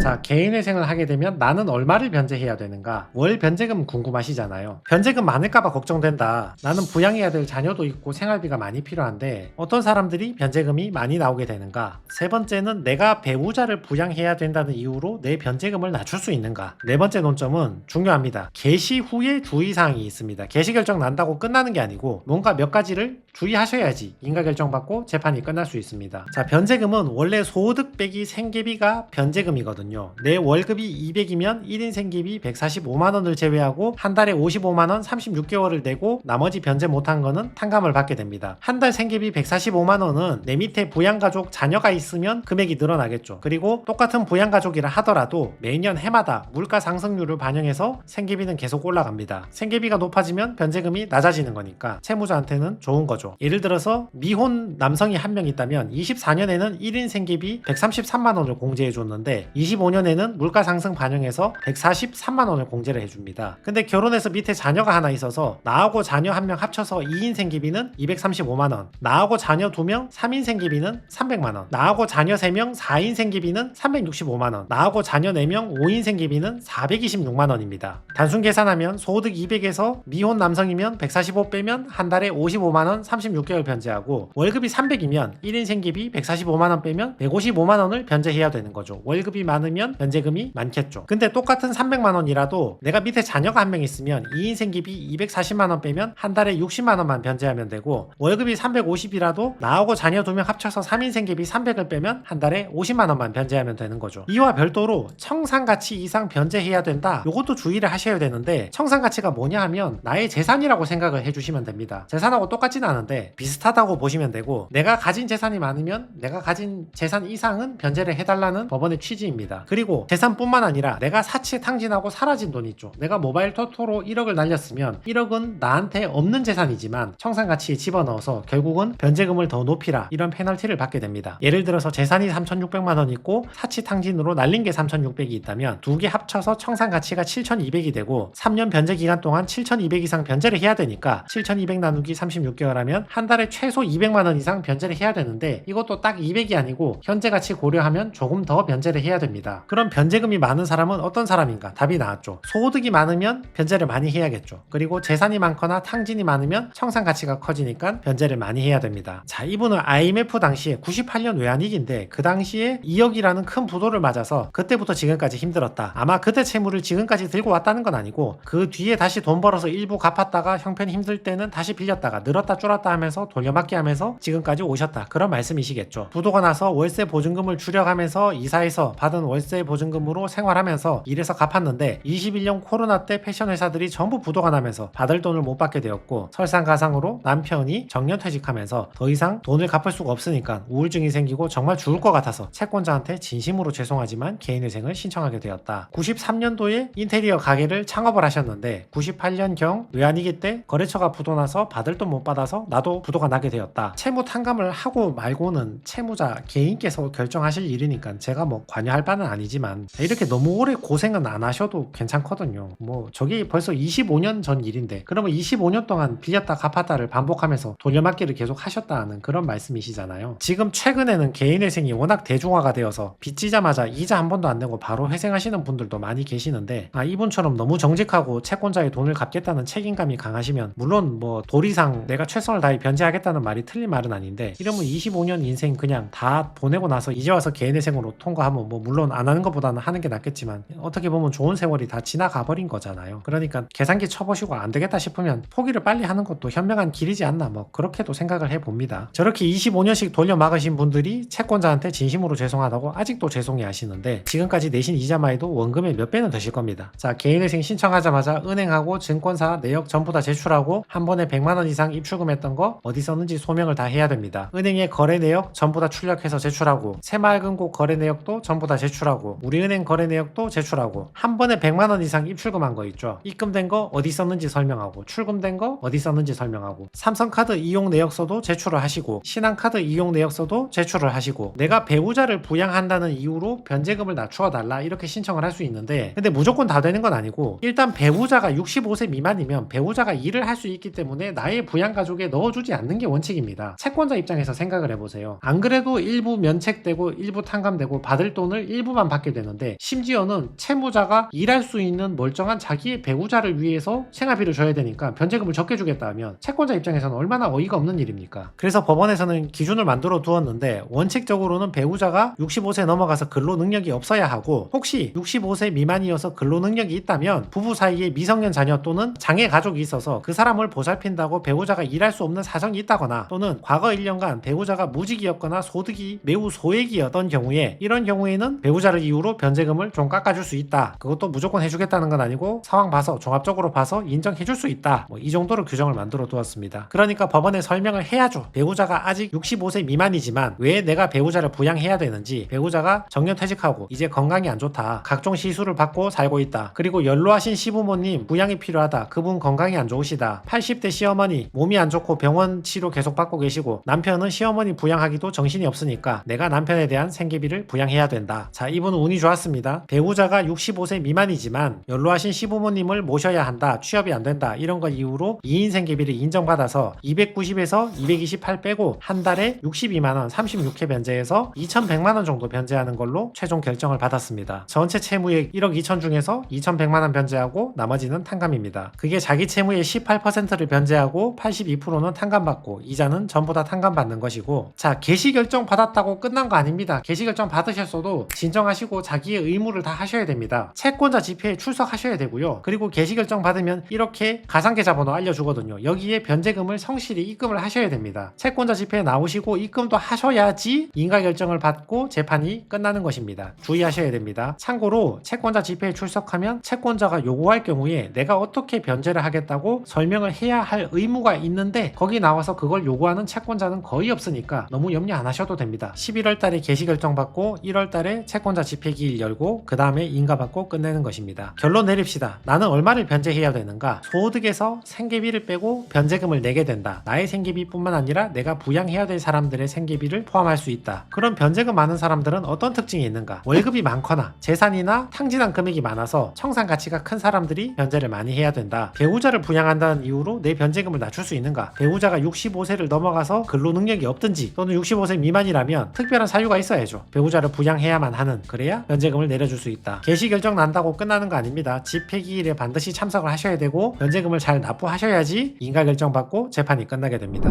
자, 개인회생을 하게 되면 나는 얼마를 변제해야 되는가? 월 변제금 궁금하시잖아요. 변제금 많을까봐 걱정된다. 나는 부양해야 될 자녀도 있고 생활비가 많이 필요한데 어떤 사람들이 변제금이 많이 나오게 되는가? 세 번째는 내가 배우자를 부양해야 된다는 이유로 내 변제금을 낮출 수 있는가? 네 번째 논점은 중요합니다. 개시 후에 주의사항이 있습니다. 개시 결정 난다고 끝나는 게 아니고 뭔가 몇 가지를 주의하셔야지 인가결정 받고 재판이 끝날 수 있습니다. 자, 변제금은 원래 소득 빼기 생계비가 변제금이거든요. 내 월급이 200이면 1인 생계비 145만원을 제외하고 한 달에 55만원 36개월을 내고 나머지 변제 못한 거는 탕감을 받게 됩니다. 한 달 생계비 145만원은 내 밑에 부양가족 자녀가 있으면 금액이 늘어나겠죠. 그리고 똑같은 부양가족이라 하더라도 매년 해마다 물가 상승률을 반영해서 생계비는 계속 올라갑니다. 생계비가 높아지면 변제금이 낮아지는 거니까 채무자한테는 좋은 거죠. 예를 들어서 미혼 남성이 한 명 있다면 24년에는 1인 생계비 133만원을 공제해 줬는데 25년에는 물가 상승 반영해서 143만원을 공제를 해줍니다. 근데 결혼해서 밑에 자녀가 하나 있어서 나하고 자녀 한 명 합쳐서 2인 생계비는 235만원, 나하고 자녀 2명 3인 생계비는 300만원, 나하고 자녀 3명 4인 생계비는 365만원, 나하고 자녀 4명 5인 생계비는 426만원입니다. 단순 계산하면 소득 200에서 미혼 남성이면 145 빼면 한 달에 55만원 36개월 변제하고 월급이 300이면 1인 생계비 145만원 빼면 155만원을 변제해야 되는 거죠. 월급이 많으면 변제금이 많겠죠. 근데 똑같은 300만원이라도 내가 밑에 자녀가 한 명 있으면 2인 생계비 240만원 빼면 한 달에 60만원만 변제하면 되고 월급이 350이라도 나하고 자녀 2명 합쳐서 3인 생계비 300을 빼면 한 달에 50만원만 변제하면 되는 거죠. 이와 별도로 청산가치 이상 변제해야 된다. 요것도 주의를 하셔야 되는데 청산가치가 뭐냐 하면 나의 재산이라고 생각을 해주시면 됩니다. 재산하고 똑같진 않은데 비슷하다고 보시면 되고 내가 가진 재산이 많으면 내가 가진 재산 이상은 변제를 해달라는 법원의 취지입니다. 그리고 재산뿐만 아니라 내가 사치 탕진하고 사라진 돈 있죠. 내가 모바일 토토로 1억을 날렸으면 1억은 나한테 없는 재산이지만 청산가치에 집어넣어서 결국은 변제금을 더 높이라 이런 페널티를 받게 됩니다. 예를 들어서 재산이 3,600만원 있고 사치 탕진으로 날린 게 3,600이 있다면 두 개 합쳐서 청산가치가 7,200이 되고 3년 변제 기간 동안 7,200 이상 변제를 해야 되니까 7,200 나누기 36개월 하면 한 달에 최소 200만원 이상 변제를 해야 되는데 이것도 딱 200이 아니고 현재 가치 고려하면 조금 더 변제를 해야 됩니다. 그럼 변제금이 많은 사람은 어떤 사람인가? 답이 나왔죠. 소득이 많으면 변제를 많이 해야겠죠. 그리고 재산이 많거나 탕진이 많으면 청산 가치가 커지니까 변제를 많이 해야 됩니다. 자, 이분은 IMF 당시에 98년 외환위기인데 그 당시에 2억이라는 큰 부도를 맞아서 그때부터 지금까지 힘들었다. 아마 그때 채무를 지금까지 들고 왔다는 건 아니고 그 뒤에 다시 돈 벌어서 일부 갚았다가 형편이 힘들 때는 다시 빌렸다가 늘었다 줄었다 하면서 돌려막기 하면서 지금까지 오셨다. 그런 말씀이시겠죠. 부도가 나서 월세 보증금을 줄여가면서 이사해서 받은 월세 보증금으로 생활하면서 일해서 갚았는데 21년 코로나 때 패션 회사들이 전부 부도가 나면서 받을 돈을 못 받게 되었고 설상가상으로 남편이 정년퇴직하면서 더 이상 돈을 갚을 수가 없으니까 우울증이 생기고 정말 죽을 것 같아서 채권자한테 진심으로 죄송하지만 개인회생을 신청하게 되었다. 93년도에 인테리어 가게를 창업을 하셨는데 98년경 외환위기 때 거래처가 부도나서 받을 돈 못 받아서 나도 부도가 나게 되었다. 채무 탕감을 하고 말고는 채무자 개인께서 결정하실 일이니까 제가 뭐 관여할 바는 아니지만 이렇게 너무 오래 고생은 안 하셔도 괜찮거든요. 뭐 저게 벌써 25년 전 일인데 그러면 25년 동안 빌렸다 갚았다를 반복하면서 돌려막기를 계속 하셨다는 그런 말씀이시잖아요. 지금 최근에는 개인회생이 워낙 대중화가 되어서 빚지자마자 이자 한 번도 안 내고 바로 회생하시는 분들도 많이 계시는데 이분처럼 너무 정직하고 채권자의 돈을 갚겠다는 책임감이 강하시면 물론 뭐 도리상 내가 최선을 다해 변제하겠다는 말이 틀린 말은 아닌데 이러면 25년 인생 그냥 다 보내고 나서 이제 와서 개인회생으로 통과하면 뭐 물론 안 하는 것보다는 하는 게 낫겠지만 어떻게 보면 좋은 세월이 다 지나가 버린 거잖아요. 그러니까 계산기 쳐보시고 안 되겠다 싶으면 포기를 빨리 하는 것도 현명한 길이지 않나 뭐 그렇게도 생각을 해봅니다. 저렇게 25년씩 돌려 막으신 분들이 채권자한테 진심으로 죄송하다고 아직도 죄송해 하시는데 지금까지 내신 이자마이도 원금의 몇 배는 되실 겁니다. 자, 개인회생 신청하자마자 은행하고 증권사 내역 전부 다 제출하고 한 번에 100만원 이상 입출금했던 거 어디 썼는지 소명을 다 해야 됩니다. 은행의 거래 내역 전부 다 출력해서 제출하고 새마을금고 거래 내역도 전부 다 제출하고 우리은행 거래 내역도 제출하고 한 번에 100만원 이상 입출금한 거 있죠. 입금된 거 어디 썼는지 설명하고 출금된 거 어디 썼는지 설명하고 삼성카드 이용 내역서도 제출을 하시고 신한카드 이용 내역서도 제출을 하시고 내가 배우자를 부양한다는 이유로 변제금을 낮추어 달라 이렇게 신청을 할 수 있는데 근데 무조건 다 되는 건 아니고 일단 배우자가 65세 미만이면 배우자가 일을 할 수 있기 때문에 나의 부양가족에 넣어주지 않는 게 원칙입니다. 채권자 입장에서 생각을 해보세요. 안 그래도 일부 면책되고 일부 탕감되고 받을 돈을 일부만 받게 되는데 심지어는 채무자가 일할 수 있는 멀쩡한 자기의 배우자를 위해서 생활비를 줘야 되니까 변제금을 적게 주겠다 하면 채권자 입장에서는 얼마나 어이가 없는 일입니까? 그래서 법원에서는 기준을 만들어 두었는데 원칙적으로는 배우자가 65세 넘어가서 근로 능력이 없어야 하고 혹시 65세 미만이어서 근로 능력이 있다면 부부 사이에 미성년 자녀 또는 장애 가족이 있어서 그 사람을 보살핀다고 배우자가 일할 수 없는 사정이 있다거나 또는 과거 1년간 배우자가 무직이었거나 소득이 매우 소액이었던 경우에 이런 경우에는 배우자를 이유로 변제금을 좀 깎아줄 수 있다. 그것도 무조건 해주겠다는 건 아니고 상황 봐서 종합적으로 봐서 인정해줄 수 있다. 이 정도로 규정을 만들어 두었습니다. 그러니까 법원에 설명을 해야죠. 배우자가 아직 65세 미만이지만 왜 내가 배우자를 부양해야 되는지, 배우자가 정년퇴직하고 이제 건강이 안 좋다, 각종 시술을 받고 살고 있다, 그리고 연로하신 시부모님 부양이 필요하다, 그분 건강이 안 좋으시다, 80대 시어머니 몸이 안 좋고 병원 치료 계속 받고 계시고 남편은 시어머니 부양하기도 정신이 없으니까 내가 남편에 대한 생계비를 부양해야 된다. 자, 이분은 운이 좋았습니다. 배우자가 65세 미만이지만 연로하신 시부모님을 모셔야 한다, 취업이 안 된다, 이런 것 이유로 2인 생계비를 인정받아서 290에서 228 빼고 한 달에 62만원 36회 변제해서 2100만원 정도 변제하는 걸로 최종 결정을 받았습니다. 전체 채무액 1억 2천 중에서 2100만원 변제하고 나머지는 탕감입니다. 그게 자기 채무의 18%를 변제하고 82%는 탕감받고 이자는 전부 다 탕감받는 것이고, 자, 개시결정 받았다고 끝난 거 아닙니다. 개시결정 받으셨어도 진정하시고 자기의 의무를 다 하셔야 됩니다. 채권자 집회에 출석하셔야 되고요. 그리고 개시결정 받으면 이렇게 가상계좌번호 알려주거든요. 여기에 변제금을 성실히 입금을 하셔야 됩니다. 채권자 집회에 나오시고 입금도 하셔야지 인가결정을 받고 재판이 끝나는 것입니다. 주의하셔야 됩니다. 참고로 채권자 집회에 출석하면 채권자가 요구할 경우에 내가 어떻게 변제를 하겠다고 설명을 해야 할 의무가 있는데 거기 나와서 그걸 요구하는 채권자는 거의 없으니까 너무 염려 안 하셔도 됩니다. 11월 달에 개시결정 받고 1월 달에 채권자 집회기일 열고 그 다음에 인가받고 끝내는 것입니다. 결론 내립시다. 나는 얼마를 변제해야 되는가? 소득에서 생계비를 빼고 변제금을 내게 된다. 나의 생계비뿐만 아니라 내가 부양해야 될 사람들의 생계비를 포함할 수 있다. 그럼 변제금 많은 사람들은 어떤 특징이 있는가? 월급이 많거나 재산이나 탕진한 금액이 많아서 청산 가치가 큰 사람들이 변제를 많이 해야 된다. 배우자를 부양한다는 이유로 내 변제금을 낮출 수 있는가? 배우자가 65세를 넘어가서 근로 능력이 없든지 또는 65세 미만이라면 특별한 사유가 있어야죠. 배우자를 부양해야만 하는, 그래야 변제금을 내려줄 수 있다. 개시결정 난다고 끝나는 거 아닙니다. 집회기일에 반드시 참석을 하셔야 되고 변제금을 잘 납부하셔야지 인가결정 받고 재판이 끝나게 됩니다.